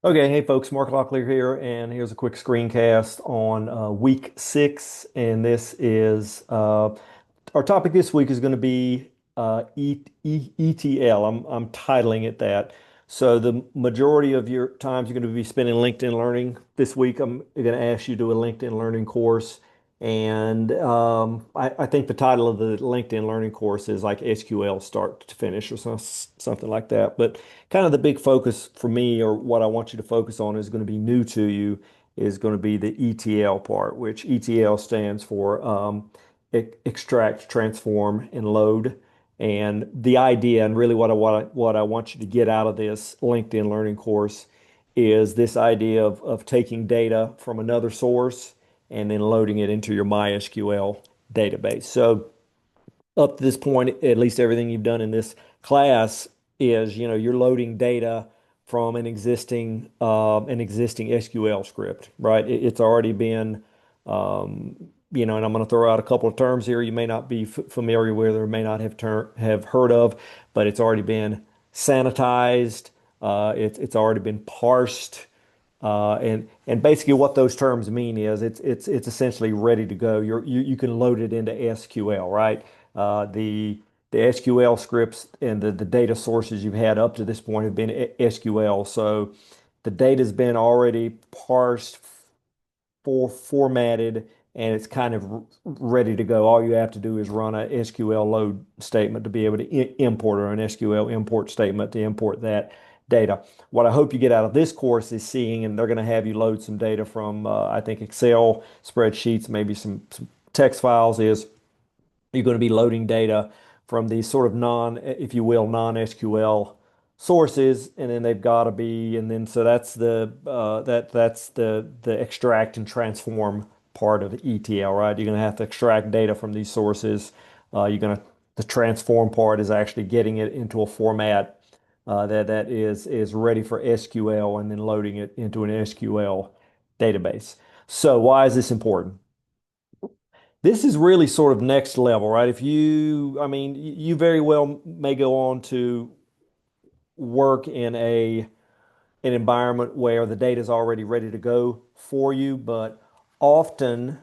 Okay, hey folks, Mark Locklear here, and here's a quick screencast on week 6. And this is our topic this week is going to be ETL. I'm titling it that. So the majority of your times you're going to be spending LinkedIn Learning. This week, I'm going to ask you to do a LinkedIn Learning course. And I think the title of the LinkedIn Learning course is like SQL start to finish or something like that. But kind of the big focus for me, or what I want you to focus on, is going to be new to you, is going to be the ETL part, which ETL stands for extract, transform, and load. And the idea, and really what I want you to get out of this LinkedIn Learning course, is this idea of taking data from another source and then loading it into your MySQL database. So up to this point, at least everything you've done in this class is, you're loading data from an existing SQL script, right? It's already been, and I'm going to throw out a couple of terms here you may not be f familiar with or may not have heard of, but it's already been sanitized. It's already been parsed. And basically what those terms mean is it's essentially ready to go. You can load it into SQL, right? The SQL scripts and the data sources you've had up to this point have been SQL. So the data's been already parsed, formatted, and it's kind of ready to go. All you have to do is run a SQL load statement to be able to import, or an SQL import statement to import that data. What I hope you get out of this course is seeing, and they're going to have you load some data from, I think, Excel spreadsheets, maybe some text files, is you're going to be loading data from these sort of if you will, non-SQL sources, and then they've got to be, and then so that's the extract and transform part of the ETL, right? You're going to have to extract data from these sources. The transform part is actually getting it into a format that is ready for SQL, and then loading it into an SQL database. So why is this important? This is really sort of next level, right? I mean, you very well may go on to work in an environment where the data is already ready to go for you, but often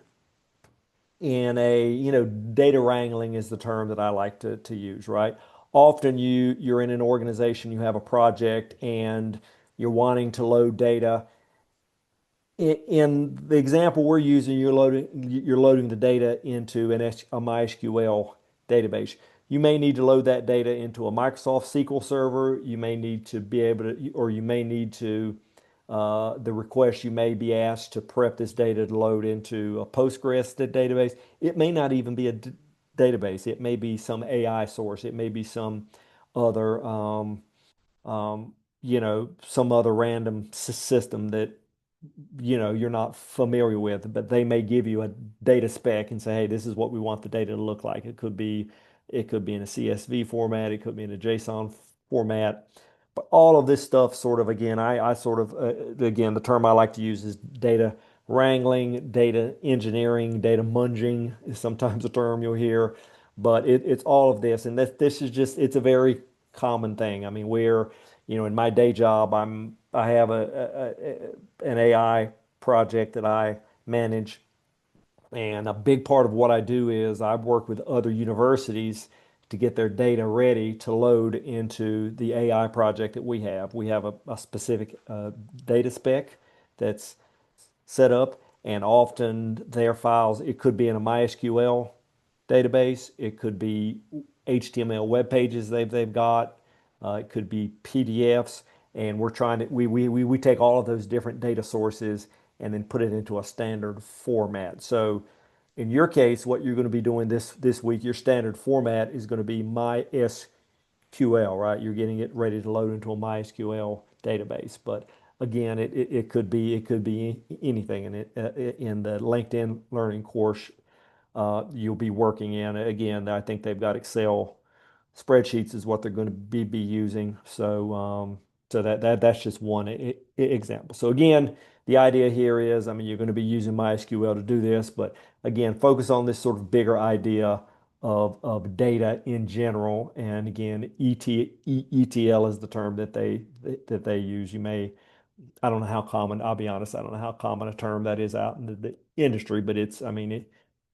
data wrangling is the term that I like to use, right? Often you're in an organization, you have a project, and you're wanting to load data. In the example we're using, you're loading the data into a MySQL database. You may need to load that data into a Microsoft SQL server. You may need to be able to, or you may need to, the request you may be asked to prep this data to load into a Postgres database. It may not even be a database. It may be some AI source. It may be some other, some other random system that you're not familiar with, but they may give you a data spec and say, hey, this is what we want the data to look like. It could be in a CSV format, it could be in a JSON format. But all of this stuff sort of, again, I sort of, again, the term I like to use is data wrangling, data engineering, data munging is sometimes a term you'll hear. But it's all of this. And this is just, it's a very common thing. I mean, in my day job, I have an AI project that I manage, and a big part of what I do is I work with other universities to get their data ready to load into the AI project that we have. We have a specific data spec that's set up, and often their files, it could be in a MySQL database, it could be HTML web pages they've got, it could be PDFs, and we're trying to we take all of those different data sources and then put it into a standard format. So in your case, what you're going to be doing this week, your standard format is going to be MySQL, right? You're getting it ready to load into a MySQL database. But again, it could be anything. And in the LinkedIn Learning course, you'll be working in. Again, I think they've got Excel spreadsheets is what they're going to be using. So that's just one example. So again, the idea here is, I mean, you're going to be using MySQL to do this, but again, focus on this sort of bigger idea of data in general. And again, ETL is the term that they use. You may I don't know how common, I'll be honest, I don't know how common a term that is out in the industry, but I mean,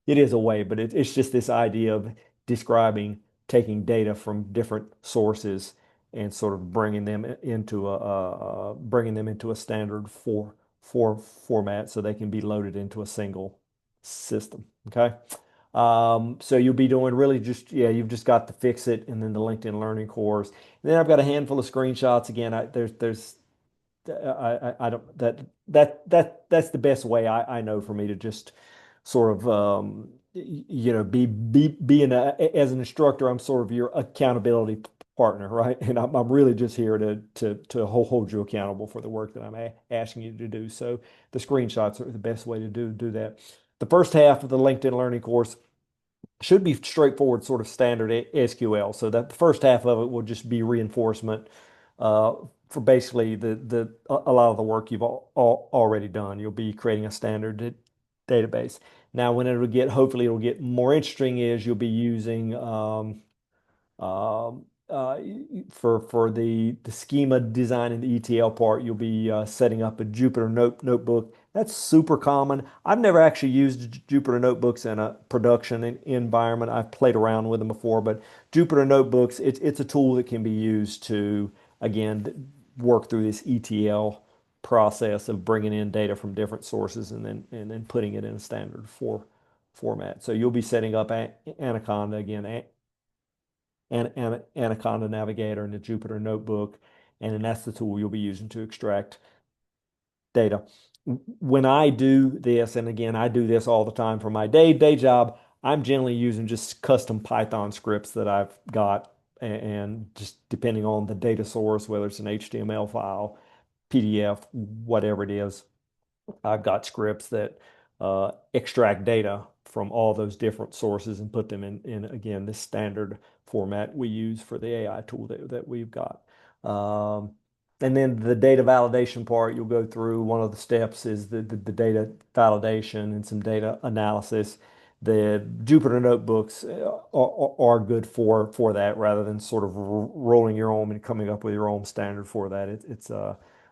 it is a way, but it's just this idea of describing taking data from different sources and sort of bringing them into a standard for format so they can be loaded into a single system. Okay. So you'll be doing really just, yeah, you've just got to fix it and then the LinkedIn Learning course. And then I've got a handful of screenshots. Again, there's I don't that's the best way I know for me to just sort of being as an instructor, I'm sort of your accountability partner, right? And I'm really just here to hold you accountable for the work that I'm a asking you to do. So the screenshots are the best way to do that. The first half of the LinkedIn Learning course should be straightforward, sort of standard SQL. So that the first half of it will just be reinforcement uh, for basically a lot of the work you've already done. You'll be creating a standard database. Now, when it'll get, hopefully, it'll get more interesting is you'll be using for the schema design and the ETL part, you'll be setting up a Jupyter notebook. That's super common. I've never actually used Jupyter notebooks in a production environment. I've played around with them before, but Jupyter notebooks, it's a tool that can be used to, again, work through this ETL process of bringing in data from different sources and then putting it in a standard format. So you'll be setting up Anaconda again, Anaconda Navigator and the Jupyter Notebook, and then that's the tool you'll be using to extract data. When I do this, and again, I do this all the time for my day job, I'm generally using just custom Python scripts that I've got, and just depending on the data source, whether it's an HTML file, PDF, whatever it is, I've got scripts that extract data from all those different sources and put them in again, this standard format we use for the AI tool that we've got. Um, and then the data validation part, you'll go through one of the steps is the data validation and some data analysis. The Jupyter notebooks are good for that rather than sort of rolling your own and coming up with your own standard for that. It's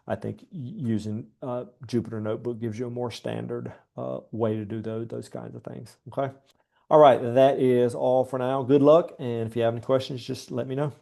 I think using Jupyter Notebook gives you a more standard way to do those kinds of things. Okay. All right. That is all for now. Good luck. And if you have any questions, just let me know.